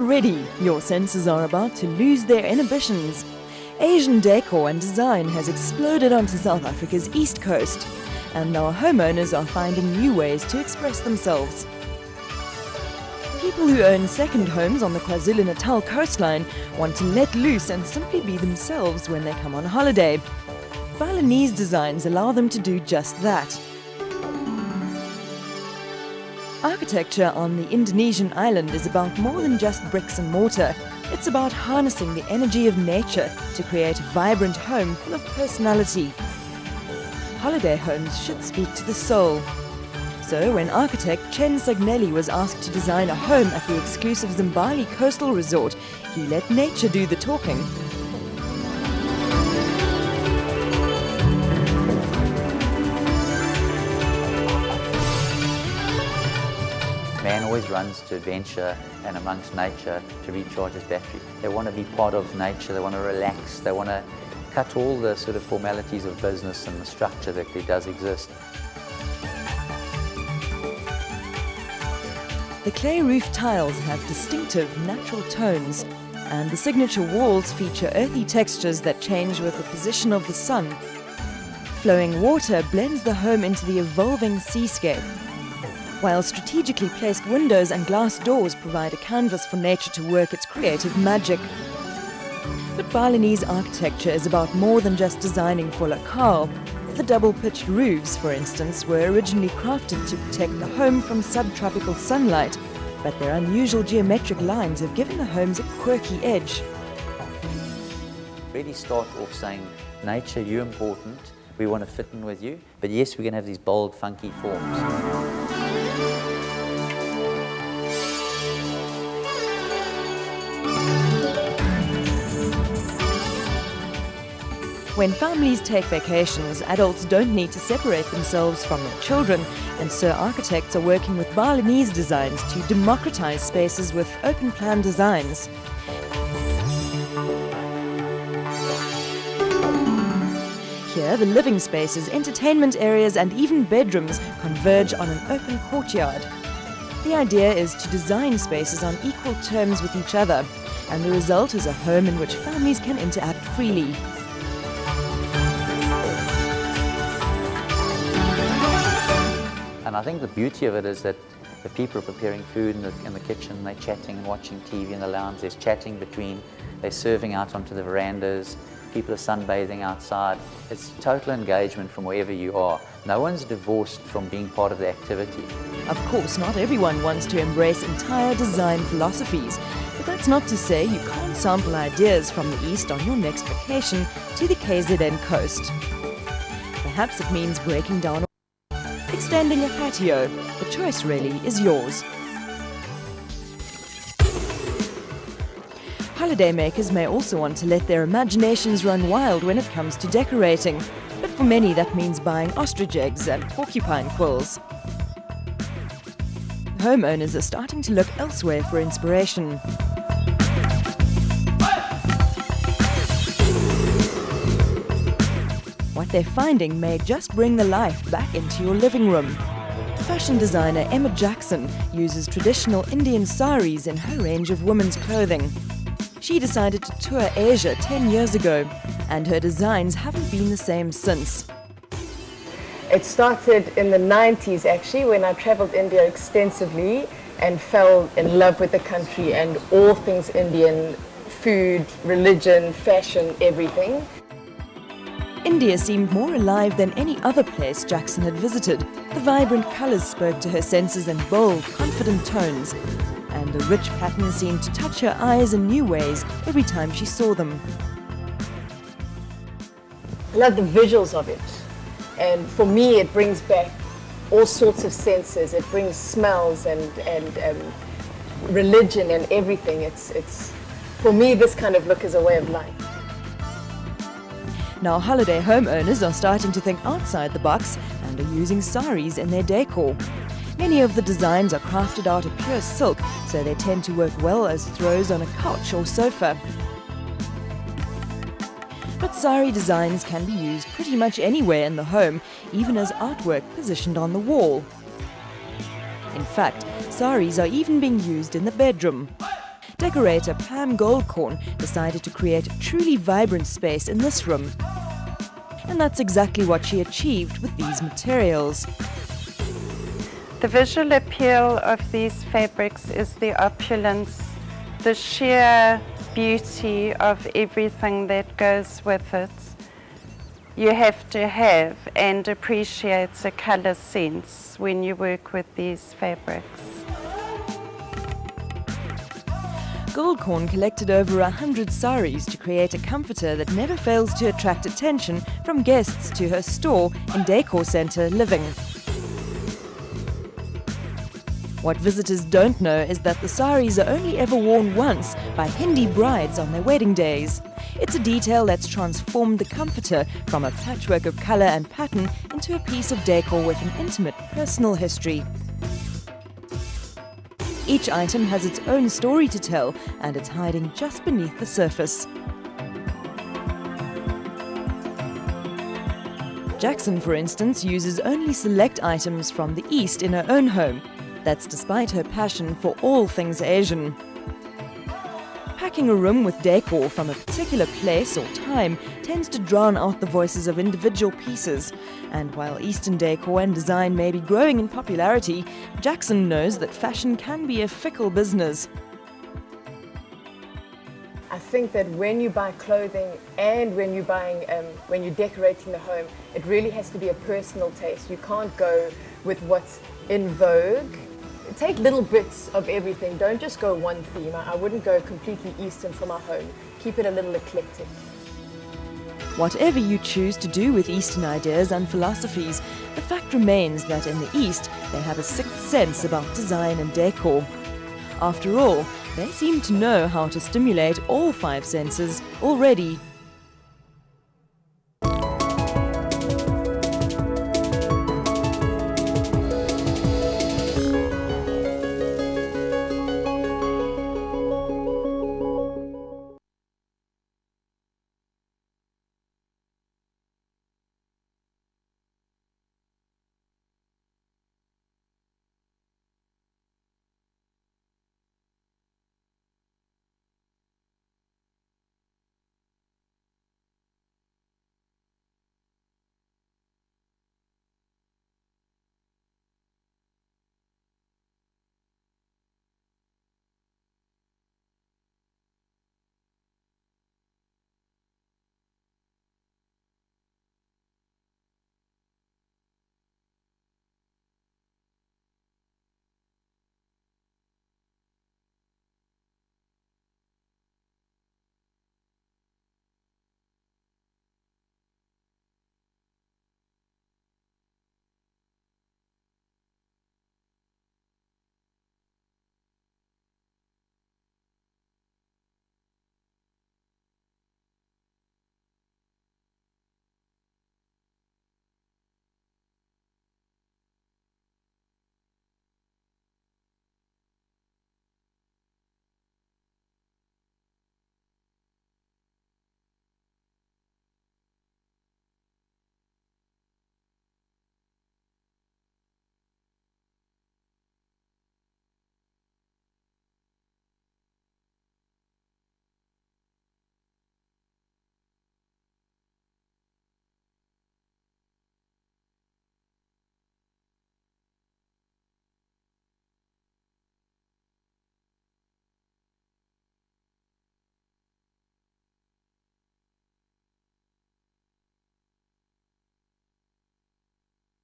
ready, your senses are about to lose their inhibitions. Asian decor and design has exploded onto South Africa's east coast, and our homeowners are finding new ways to express themselves. People who own second homes on the KwaZulu-Natal coastline want to let loose and simply be themselves when they come on holiday. Balinese designs allow them to do just that. Architecture on the Indonesian island is about more than just bricks and mortar. It's about harnessing the energy of nature to create a vibrant home full of personality. Holiday homes should speak to the soul. So when architect Sagnelli was asked to design a home at the exclusive Zimbali coastal resort, he let nature do the talking. Man always runs to adventure and amongst nature to recharge his battery. They want to be part of nature, they want to relax, they want to cut all the sort of formalities of business and the structure that there does exist. The clay roof tiles have distinctive natural tones, and the signature walls feature earthy textures that change with the position of the sun. Flowing water blends the home into the evolving seascape, while strategically placed windows and glass doors provide a canvas for nature to work its creative magic. But Balinese architecture is about more than just designing for locale. The double-pitched roofs, for instance, were originally crafted to protect the home from subtropical sunlight, but their unusual geometric lines have given the homes a quirky edge. Really start off saying, nature, you're important, we want to fit in with you, but yes, we're going to have these bold, funky forms. When families take vacations, adults don't need to separate themselves from their children, and so architects are working with Balinese designs to democratize spaces with open-plan designs. Here, the living spaces, entertainment areas, and even bedrooms converge on an open courtyard. The idea is to design spaces on equal terms with each other, and the result is a home in which families can interact freely. And I think the beauty of it is that the people are preparing food in the kitchen, they're chatting and watching TV in the lounge, there's chatting between, they're serving out onto the verandas, people are sunbathing outside. It's total engagement from wherever you are. No one's divorced from being part of the activity. Of course, not everyone wants to embrace entire design philosophies, but that's not to say you can't sample ideas from the East on your next vacation to the KZN coast. Perhaps it means breaking down, extending a patio. The choice really is yours. Holidaymakers may also want to let their imaginations run wild when it comes to decorating, but for many that means buying ostrich eggs and porcupine quills. Homeowners are starting to look elsewhere for inspiration. What they're finding may just bring the life back into your living room. Fashion designer Emma Jackson uses traditional Indian saris in her range of women's clothing. She decided to tour Asia 10 years ago, and her designs haven't been the same since. It started in the 90s actually, when I traveled India extensively and fell in love with the country and all things Indian, food, religion, fashion, everything. India seemed more alive than any other place Jackson had visited. The vibrant colours spoke to her senses in bold, confident tones, and the rich patterns seemed to touch her eyes in new ways every time she saw them. I love the visuals of it, and for me it brings back all sorts of senses. It brings smells and religion and everything. It's for me, this kind of look is a way of life. Now holiday homeowners are starting to think outside the box and are using saris in their decor. Many of the designs are crafted out of pure silk, so they tend to work well as throws on a couch or sofa. But sari designs can be used pretty much anywhere in the home, even as artwork positioned on the wall. In fact, saris are even being used in the bedroom. decorator Pam Goldcorn decided to create a truly vibrant space in this room. And that's exactly what she achieved with these materials. The visual appeal of these fabrics is the opulence, the sheer beauty of everything that goes with it. You have to have and appreciate a colour sense when you work with these fabrics. Goldcorn collected over 100 saris to create a comforter that never fails to attract attention from guests to her store in Decor Centre Living. What visitors don't know is that the saris are only ever worn once by Hindi brides on their wedding days. It's a detail that's transformed the comforter from a patchwork of colour and pattern into a piece of decor with an intimate personal history. Each item has its own story to tell, and it's hiding just beneath the surface. Jackson, for instance, uses only select items from the East in her own home. That's despite her passion for all things Asian. Packing a room with decor from a particular place or time tends to drown out the voices of individual pieces. And while Eastern decor and design may be growing in popularity, Jackson knows that fashion can be a fickle business. I think that when you buy clothing and when you're decorating the home, it really has to be a personal taste. You can't go with what's in vogue. Take little bits of everything. Don't just go one theme. I wouldn't go completely Eastern for my home. Keep it a little eclectic. Whatever you choose to do with Eastern ideas and philosophies, the fact remains that in the East they have a sixth sense about design and decor. After all, they seem to know how to stimulate all five senses already